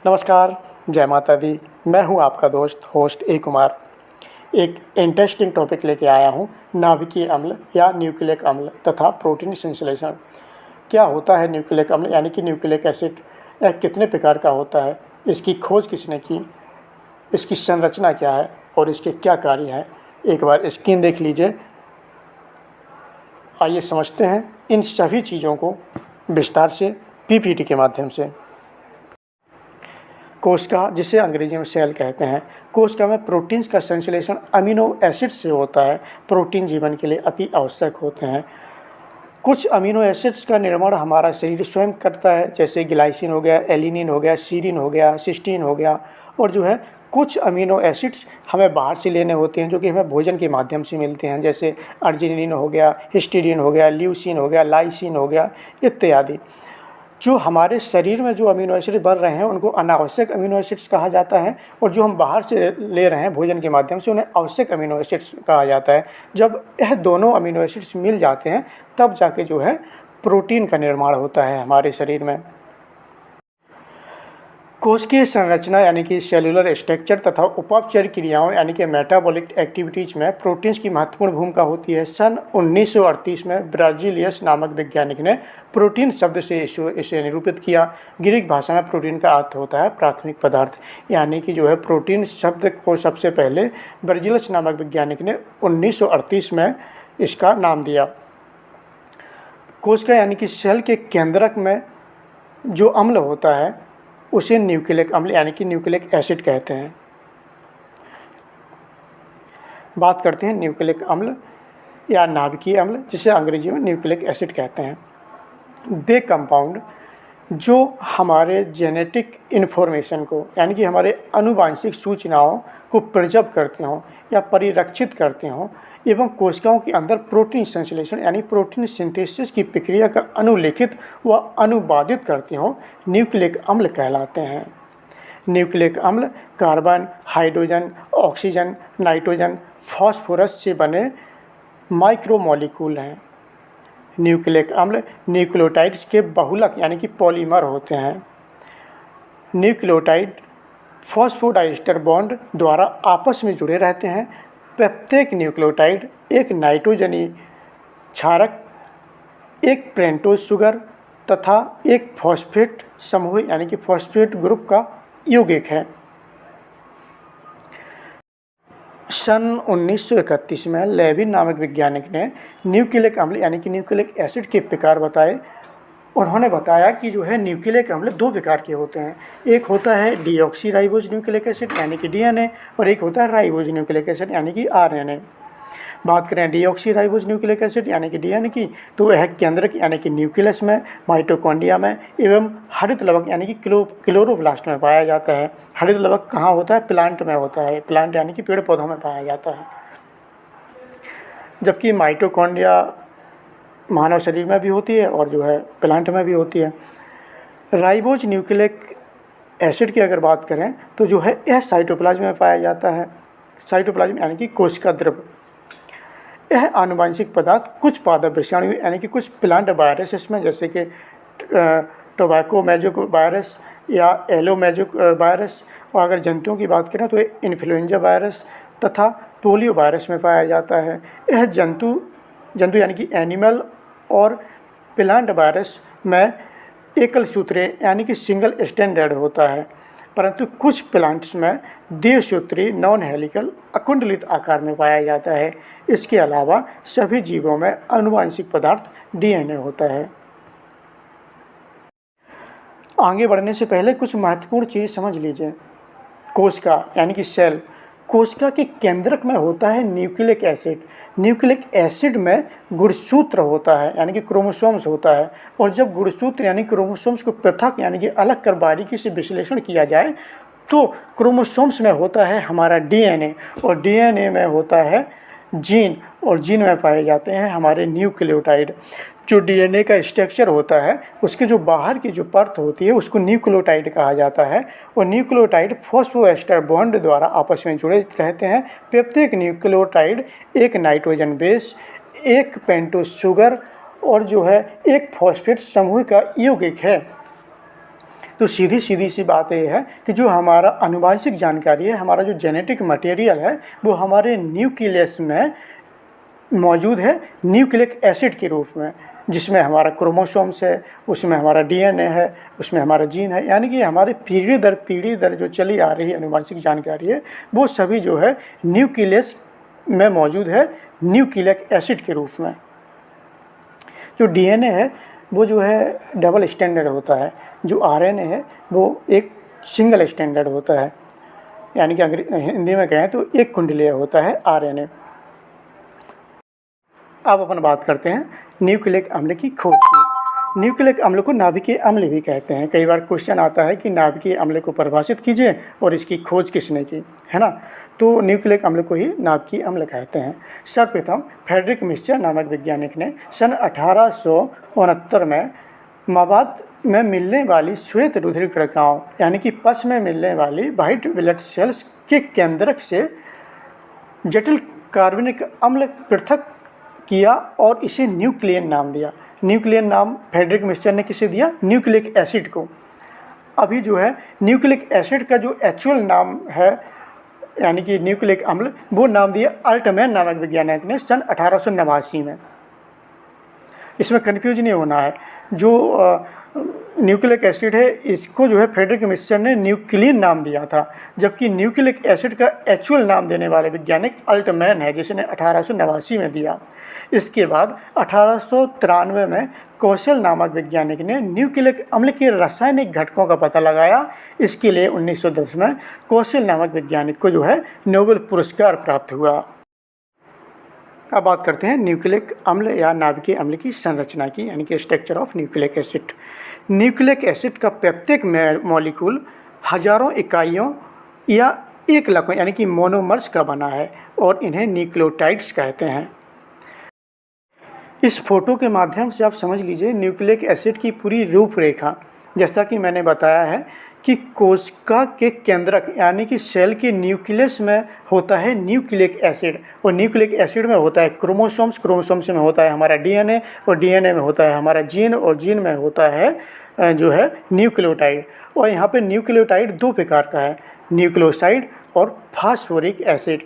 नमस्कार, जय माता दी। मैं हूं आपका दोस्त होस्ट ए कुमार। एक इंटरेस्टिंग टॉपिक लेके आया हूं, नाभिकीय अम्ल या न्यूक्लिक अम्ल तथा प्रोटीन संश्लेषण। क्या होता है न्यूक्लिक अम्ल यानी कि न्यूक्लिक एसिड? यह कितने प्रकार का होता है? इसकी खोज किसने की? इसकी संरचना क्या है और इसके क्या कार्य हैं? एक बार स्क्रीन देख लीजिए। आइए समझते हैं इन सभी चीज़ों को विस्तार से पीपीटी के माध्यम से। कोशिका, जिसे अंग्रेजी में सेल कहते हैं, कोशिका में प्रोटीन्स का संश्लेषण अमीनो एसिड से होता है। प्रोटीन जीवन के लिए अति आवश्यक होते हैं। कुछ अमीनो एसिड्स का निर्माण हमारा शरीर स्वयं करता है, जैसे ग्लाइसिन हो गया, एलिनिन हो गया, सीरिन हो गया, सिस्टीन हो गया। और कुछ अमीनो एसिड्स हमें बाहर से लेने होते हैं, जो कि हमें भोजन के माध्यम से मिलते हैं, जैसे अर्जिनिन हो गया, हिस्टीडीन हो गया, ल्यूसीन हो गया, लाइसिन हो गया इत्यादि। जो हमारे शरीर में जो अमीनो एसिड बन रहे हैं उनको अनावश्यक अमीनो एसिड्स कहा जाता है, और जो हम बाहर से ले रहे हैं भोजन के माध्यम से उन्हें आवश्यक अमीनो एसिड्स कहा जाता है। जब यह दोनों अमीनो एसिड्स मिल जाते हैं तब जाके प्रोटीन का निर्माण होता है हमारे शरीर में। कोशिकीय संरचना यानी कि सेलुलर स्ट्रक्चर तथा उपापचय क्रियाओं यानी कि मेटाबॉलिक एक्टिविटीज़ में प्रोटीन्स की महत्वपूर्ण भूमिका होती है। सन 1938 में ब्राजीलियस नामक वैज्ञानिक ने प्रोटीन शब्द से इसे निरूपित किया। ग्रीक भाषा में प्रोटीन का अर्थ होता है प्राथमिक पदार्थ, यानी कि प्रोटीन शब्द को सबसे पहले ब्राजीलियस नामक वैज्ञानिक ने 1938 में इसका नाम दिया। कोशिका यानी कि सेल के केंद्रक में जो अम्ल होता है उसे न्यूक्लिक अम्ल यानी कि न्यूक्लिक एसिड कहते हैं। बात करते हैं न्यूक्लिक अम्ल या नाभिकीय अम्ल, जिसे अंग्रेजी में न्यूक्लिक एसिड कहते हैं। वे कंपाउंड जो हमारे जेनेटिक इन्फॉर्मेशन को यानी कि हमारे आनुवांशिक सूचनाओं को प्रिजर्व करते हों या परिरक्षित करते हों एवं कोशिकाओं के अंदर प्रोटीन संश्लेषण यानी प्रोटीन सिंथेसिस की प्रक्रिया का अनुलेखित व अनुवादित करते हों, न्यूक्लिक अम्ल कहलाते हैं। न्यूक्लिक अम्ल carbon, hydrogen, oxygen, nitrogen, phosphorus से बने माइक्रोमॉलिक्यूल हैं। न्यूक्लिक अम्ल न्यूक्लियोटाइड्स के बहुलक यानी कि पॉलीमर होते हैं। न्यूक्लियोटाइड फॉस्फोडाइस्टर बॉन्ड द्वारा आपस में जुड़े रहते हैं। प्रत्येक न्यूक्लियोटाइड एक नाइट्रोजनी क्षारक, एक पेंटोज शुगर तथा एक फॉस्फेट समूह यानी कि फॉस्फेट ग्रुप का यौगिक है। सन 1931 में लेविन नामक वैज्ञानिक ने न्यूक्लिक अम्ल यानी कि न्यूक्लिक एसिड के प्रकार बताए। उन्होंने बताया कि न्यूक्लिक अम्ल दो प्रकार के होते हैं। एक होता है डीऑक्सीराइबोज न्यूक्लिक एसिड यानी कि डीएनए, और एक होता है राइबोज न्यूक्लिक एसिड यानी कि आरएनए। बात करें डीऑक्सीराइबोज न्यूक्लिक एसिड यानी कि डीएनए की, तो यह केंद्रक यानी कि न्यूक्लियस में, माइटोकॉन्ड्रिया में एवं हरित लवक यानी कि क्लोरोप्लास्ट में पाया जाता है। हरित लवक कहाँ होता है? प्लांट में होता है। प्लांट यानी कि पेड़ पौधों में पाया जाता है। जबकि माइटोकॉन्ड्रिया मानव शरीर में भी होती है और प्लांट में भी होती है। राइबोज न्यूक्लिक एसिड की अगर बात करें तो यह साइटोप्लाज्म में पाया जाता है। साइटोप्लाज्म यानी कि कोशिका द्रव्य। यह आनुवांशिक पदार्थ कुछ पादप विषाणु यानी कि कुछ प्लांट वायरसेस में, जैसे कि टोबैको मैजिक वायरस या एलो मैजिक वायरस, और अगर जंतुओं की बात करें तो इन्फ्लुएंजा वायरस तथा पोलियो वायरस में पाया जाता है। यह जंतु यानी कि एनिमल और प्लांट वायरस में एकल सूत्रीय यानी कि सिंगल स्टैंडर्ड होता है, परंतु कुछ प्लांट्स में द्विसूत्री नॉन हेलिकल अकुंडलित आकार में पाया जाता है। इसके अलावा सभी जीवों में आनुवांशिक पदार्थ डीएनए होता है। आगे बढ़ने से पहले कुछ महत्वपूर्ण चीज़ समझ लीजिए। कोशिका यानी कि सेल, कोशिका के केंद्रक में होता है न्यूक्लिक एसिड। न्यूक्लिक एसिड में गुणसूत्र होता है यानी कि क्रोमोसोम्स होता है, और जब गुणसूत्र यानी क्रोमोसोम्स को पृथक यानी कि अलग कर बारीकी से विश्लेषण किया जाए तो क्रोमोसोम्स में होता है हमारा डीएनए, और डीएनए में होता है जीन, और जीन में पाए जाते हैं हमारे न्यूक्लियोटाइड। जो डीएनए का स्ट्रक्चर होता है उसके जो बाहर की जो परत होती है उसको न्यूक्लियोटाइड कहा जाता है, और न्यूक्लियोटाइड फॉस्फोएस्टर बॉन्ड द्वारा आपस में जुड़े रहते हैं। प्रत्येक न्यूक्लियोटाइड एक नाइट्रोजन बेस, एक पेंटोज शुगर और एक फॉस्फेट समूह का यौगिक है। तो सीधी सीधी सी बात ये है कि जो हमारा आनुवंशिक जानकारी है, हमारा जो जेनेटिक मटेरियल है, वो हमारे न्यूक्लियस में मौजूद है न्यूक्लिक एसिड के रूप में, जिसमें हमारा क्रोमोसोम्स है, उसमें हमारा डीएनए है, उसमें हमारा जीन है। यानी कि हमारे पीढ़ी दर जो चली आ रही आनुवंशिक जानकारी है, वो सभी जो है न्यूक्लियस में मौजूद है न्यूक्लिक एसिड के रूप में। जो डीएनए है वो जो है डबल स्टैंडर्ड होता है, जो आरएनए है वो एक सिंगल स्टैंडर्ड होता है, यानी कि हिंदी में कहें तो एक कुंडलीय होता है आरएनए। अब अपन बात करते हैं न्यूक्लिक अम्ल की खोज की। न्यूक्लिक अम्ल को नाभिकीय अम्ल भी कहते हैं। कई बार क्वेश्चन आता है कि नाभिकीय अम्ल को परिभाषित कीजिए और इसकी खोज किसने की, है ना। तो न्यूक्लिक अम्ल को ही नाभिकीय अम्ल कहते हैं। सर्वप्रथम फ्रेडरिक मिक्सचर नामक वैज्ञानिक ने सन 1869 में मवाद में मिलने वाली श्वेत रुधिर कणिकाओं यानी कि पस में मिलने वाली वाइट ब्लड सेल्स के केंद्रक से जटिल कार्बनिक अम्ल पृथक किया और इसे न्यूक्लियन नाम दिया। न्यूक्लियन नाम फ्रेडरिक मिक्सचर ने किसे दिया? न्यूक्लिक एसिड को। अभी जो है न्यूक्लिक एसिड का जो एक्चुअल नाम है यानी कि न्यूक्लिक अम्ल, वो नाम दिया अल्टमैन नामक वैज्ञानिक ने सन 1889 में। इसमें कन्फ्यूज नहीं होना है। जो न्यूक्लिक एसिड है इसको जो है फ्रेडरिक मिक्सचर ने न्यूक्लियन नाम दिया था, जबकि न्यूक्लिक एसिड का एक्चुअल नाम देने वाले वैज्ञानिक अल्टमैन है, जिसने 1889 में दिया। इसके बाद 1893 में कौशल नामक वैज्ञानिक ने न्यूक्लिक अम्ल के रासायनिक घटकों का पता लगाया। इसके लिए 1910 में कौशल नामक वैज्ञानिक को जो है नोबेल पुरस्कार प्राप्त हुआ। अब बात करते हैं न्यूक्लिक अम्ल या नाभिकीय अम्ल की संरचना की, यानी कि structure of nucleic acid. Nucleic acid का प्रत्येक मॉलिक्यूल हजारों इकाइयों या एक लाखों यानी कि मोनोमर्स का बना है और इन्हें न्यूक्लियोटाइड्स कहते हैं। इस फोटो के माध्यम से आप समझ लीजिए न्यूक्लिक एसिड की पूरी रूपरेखा। जैसा कि मैंने बताया है कि कोशिका के केंद्रक यानी कि सेल के न्यूक्लियस में होता है न्यूक्लिक एसिड और न्यूक्लिक एसिड में होता है क्रोमोसोम्स में होता है हमारा डीएनए और डीएनए में होता है हमारा जीन और जीन में होता है जो है न्यूक्लियोटाइड। और यहाँ पे न्यूक्लियोटाइड दो प्रकार का है, न्यूक्लियोसाइड और फास्फोरिक एसिड।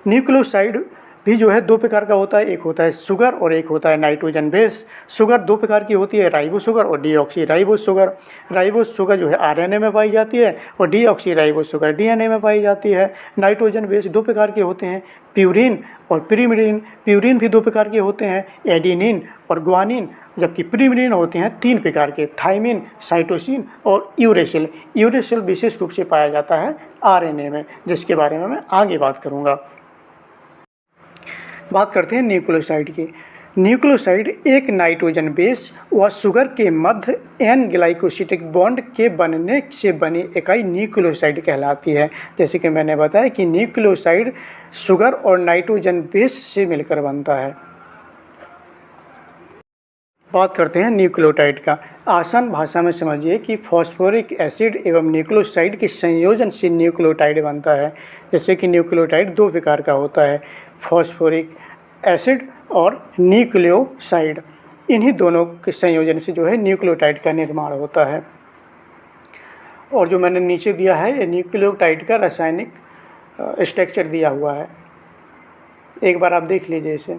न्यूक्लियोसाइड भी जो है दो प्रकार का होता है, एक होता है शुगर और एक होता है नाइट्रोजन बेस। शुगर दो प्रकार की होती है, राइबोस शुगर और deoxy ribose sugar. Ribose sugar जो है आरएनए में पाई जाती है और डीऑक्सी राइबोस शुगर डीएनए में पाई जाती है। नाइट्रोजन बेस दो प्रकार के होते हैं, प्यूरिन और पिरिमिडिन। प्यूरिन भी दो प्रकार के होते हैं, एडिनिन और ग्वानिन, जबकि पिरिमिडिन होते हैं तीन प्रकार के, थाइमिन, साइटोसिन और यूरेसिल। यूरेसिल विशेष रूप से पाया जाता है आरएनए में, जिसके बारे में मैं आगे बात करूँगा। बात करते हैं न्यूक्लियोसाइड की। न्यूक्लियोसाइड एक नाइट्रोजन बेस व शुगर के मध्य एन ग्लाइकोसिटिक बॉन्ड के बनने से बनी इकाई न्यूक्लियोसाइड कहलाती है। जैसे कि मैंने बताया कि न्यूक्लियोसाइड शुगर और नाइट्रोजन बेस से मिलकर बनता है। बात करते हैं न्यूक्लियोटाइड का। आसान भाषा में समझिए कि फॉस्फोरिक एसिड एवं न्यूक्लियोसाइड के संयोजन से न्यूक्लियोटाइड बनता है। जैसे कि न्यूक्लियोटाइड दो प्रकार का होता है, फॉस्फोरिक एसिड और न्यूक्लियोसाइड। इन्हीं दोनों के संयोजन से जो है न्यूक्लियोटाइड का निर्माण होता है। और जो मैंने नीचे दिया है ये न्यूक्लियोटाइड का रासायनिक स्ट्रक्चर दिया हुआ है, एक बार आप देख लीजिए इसे।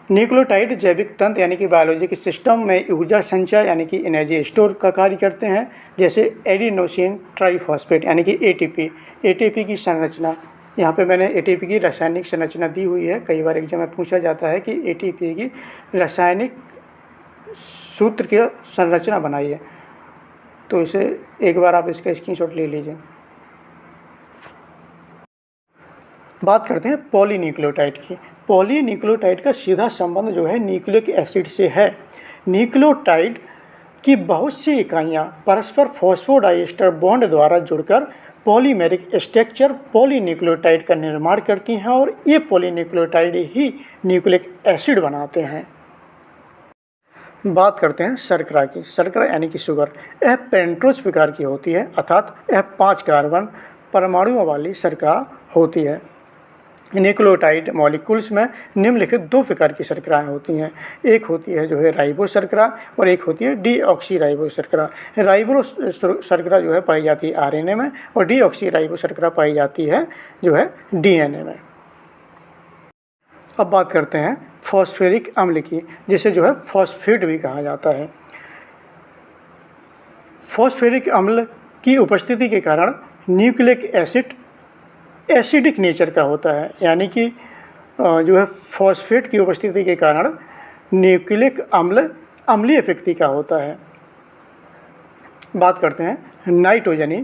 न्यूक्लियोटाइड जैविक तंत्र यानी कि बायोलॉजिकल सिस्टम में ऊर्जा संचय यानी कि एनर्जी स्टोर का कार्य करते हैं। जैसे एडिनोसिन ट्राइफॉस्फेट यानी कि एटीपी। एटीपी की संरचना, यहाँ पे मैंने एटीपी की रासायनिक संरचना दी हुई है। कई बार एग्जाम में पूछा जाता है कि एटीपी की रासायनिक सूत्र की संरचना बनाइए, तो इसे एक बार आप इसका स्क्रीनशॉट ले लीजिए। बात करते हैं पॉलीन्यूक्लियोटाइड की। पॉलीन्यूक्लियोटाइड का सीधा संबंध जो है न्यूक्लिक एसिड से है। न्यूक्लियोटाइड की बहुत सी इकाइयाँ परस्पर फॉस्फोडाइएस्टर बॉन्ड द्वारा जुड़कर पॉलीमेरिक स्ट्रक्चर पॉलीन्यूक्लियोटाइड का निर्माण करती हैं और ये पॉलीन्यूक्लियोटाइड ही न्यूक्लिक एसिड बनाते हैं। बात करते हैं शर्करा की। शर्करा यानी कि शुगर, यह पेंट्रोज प्रकार की होती है, अर्थात यह 5 कार्बन परमाणुओं वाली शर्करा होती है। न्यूक्लियोटाइड मॉलिक्यूल्स में निम्नलिखित 2 प्रकार की शर्कराएँ होती हैं। एक होती है जो है राइबो शर्करा और एक होती है डीऑक्सी राइबो शर्करा। राइबो शर्करा जो है पाई जाती है आरएनए में और डीऑक्सी राइबो शर्करा पाई जाती है जो है डीएनए में। अब बात करते हैं फॉस्फेरिक अम्ल की, जिसे जो है फॉस्फेट भी कहा जाता है। फॉस्फेरिक अम्ल की उपस्थिति के कारण न्यूक्लिक एसिड एसिडिक नेचर का होता है, यानी कि जो है फॉस्फेट की उपस्थिति के कारण न्यूक्लिक अम्ल अम्लीय प्रकृति का होता है। बात करते हैं नाइट्रोजनी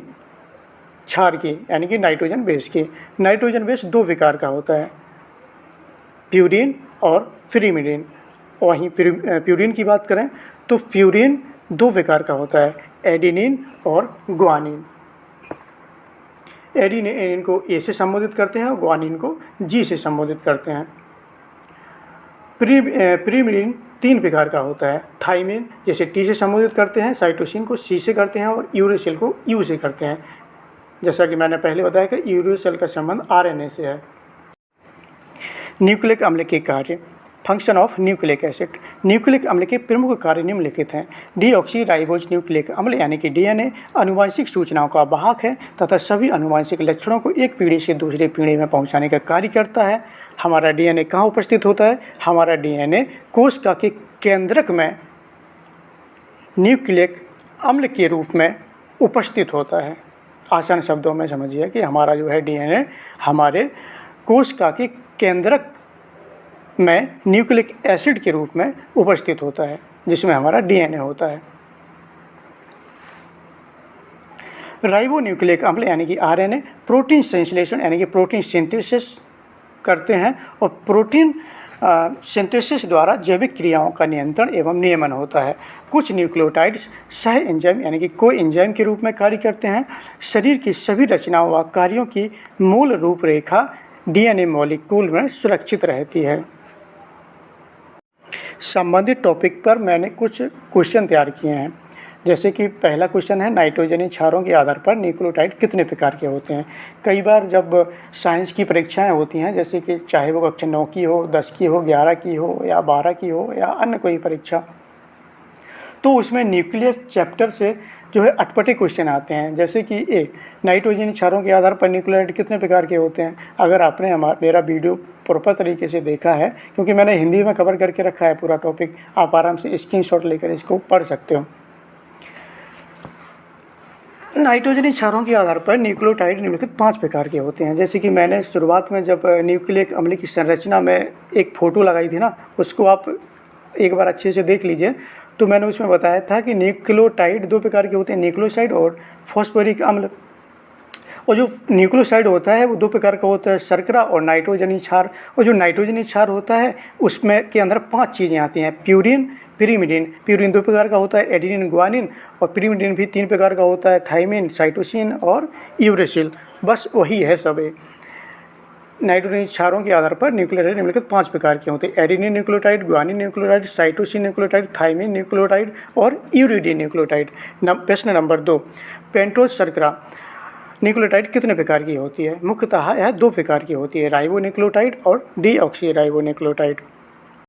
क्षार की, यानी कि नाइट्रोजन बेस की। नाइट्रोजन बेस 2 प्रकार का होता है, प्यूरीन और pyrimidine। वहीं प्यूरीन की बात करें तो प्यूरीन 2 प्रकार का होता है, एडिनिन और ग्वानिन। एडिनिन को ए से संबोधित करते हैं और ग्वानिन को जी से संबोधित करते हैं। pyrimidine 3 प्रकार का होता है, थाइमिन जैसे टी से संबोधित करते हैं, साइटोसिन को सी से करते हैं और यूरेसिल को यू से करते हैं। जैसा कि मैंने पहले बताया कि यूरेसिल का संबंध आरएनए से है। न्यूक्लिक अम्ल के कार्य, function of nucleic acid. Nucleic अम्ल के प्रमुख कार्य निम्नलिखित हैं। डीऑक्सी राइबोज न्यूक्लिक अम्ल यानी कि डीएनए आनुवांशिक सूचनाओं का वाहक है तथा सभी आनुवांशिक लक्षणों को एक पीढ़ी से दूसरी पीढ़ी में पहुंचाने का कार्य करता है। हमारा डीएनए कहाँ उपस्थित होता है? हमारा डीएनए कोशिका के केंद्रक में न्यूक्लिक अम्ल के रूप में उपस्थित होता है। आसान शब्दों में समझिए कि हमारा जो है डीएनए हमारे कोशिका के केंद्रक में न्यूक्लिक एसिड के रूप में उपस्थित होता है, जिसमें हमारा डीएनए होता है। राइबो न्यूक्लिक अम्ल यानी कि आरएनए प्रोटीन संश्लेषण यानी कि प्रोटीन सिंथेसिस करते हैं और प्रोटीन सिंथेसिस द्वारा जैविक क्रियाओं का नियंत्रण एवं नियमन होता है। कुछ न्यूक्लियोटाइड्स सह एंजाइम यानी कि को एंजाइम के रूप में कार्य करते हैं। शरीर की सभी रचनाओं व कार्यों की मूल रूपरेखा डीएनए मॉलिक्यूल में सुरक्षित रहती है। संबंधित टॉपिक पर मैंने कुछ क्वेश्चन तैयार किए हैं, जैसे कि पहला क्वेश्चन है नाइट्रोजनी क्षारों के आधार पर न्यूक्लियोटाइड कितने प्रकार के होते हैं। कई बार जब साइंस की परीक्षाएं होती हैं, जैसे कि चाहे वो कक्षा 9 की हो, 10 की हो, 11 की हो या 12 की हो या अन्य कोई परीक्षा, तो उसमें न्यूक्लियस चैप्टर से जो है अटपटे क्वेश्चन आते हैं। जैसे कि नाइट्रोजनी क्षारों के आधार पर न्यूक्लियोटाइड कितने प्रकार के होते हैं। अगर आपने मेरा वीडियो प्रॉपर तरीके से देखा है, क्योंकि मैंने हिंदी में कवर करके रखा है पूरा टॉपिक, आप आराम से स्क्रीनशॉट लेकर इसको पढ़ सकते हो। नाइट्रोजनी क्षारों के आधार पर न्यूक्लियोटाइड निम्नलिखित 5 प्रकार के होते हैं। जैसे कि मैंने शुरुआत में जब न्यूक्लिक अम्ल की संरचना में एक फ़ोटो लगाई थी ना, उसको आप एक बार अच्छे से देख लीजिए, तो मैंने उसमें बताया था कि न्यूक्लियोटाइड 2 प्रकार के होते हैं, न्यूक्लियोसाइड और फॉस्फोरिक अम्ल। और जो न्यूक्लियोसाइड होता है वो 2 प्रकार का होता है, शर्करा और नाइट्रोजनी क्षार। और जो नाइट्रोजनी क्षार होता है उसमें के अंदर 5 चीज़ें आती हैं, प्यूरीन, pyrimidine। प्यूरीन 2 प्रकार का होता है, एडिनिन, ग्वानिन, और pyrimidine भी 3 प्रकार का होता है, थाइमिन, साइटोसिन और यूरेसिल। बस वही है सब। नाइट्रोजनी क्षारों के आधार पर न्यूक्लियोटाइड निम्नलिखित 5 प्रकार के होते हैं, adenine nucleotide, guanine nucleotide, cytosine nucleotide, thymine nucleotide और यूरिडीन न्यूक्लियोटाइड। प्रश्न नंबर 2, पेंटोज शर्करा न्यूक्लियोटाइड कितने प्रकार की होती है। मुख्यतः यह 2 प्रकार की होती है, राइबो न्यूक्लियोटाइड और डीऑक्सी राइबो न्यूक्लियोटाइड।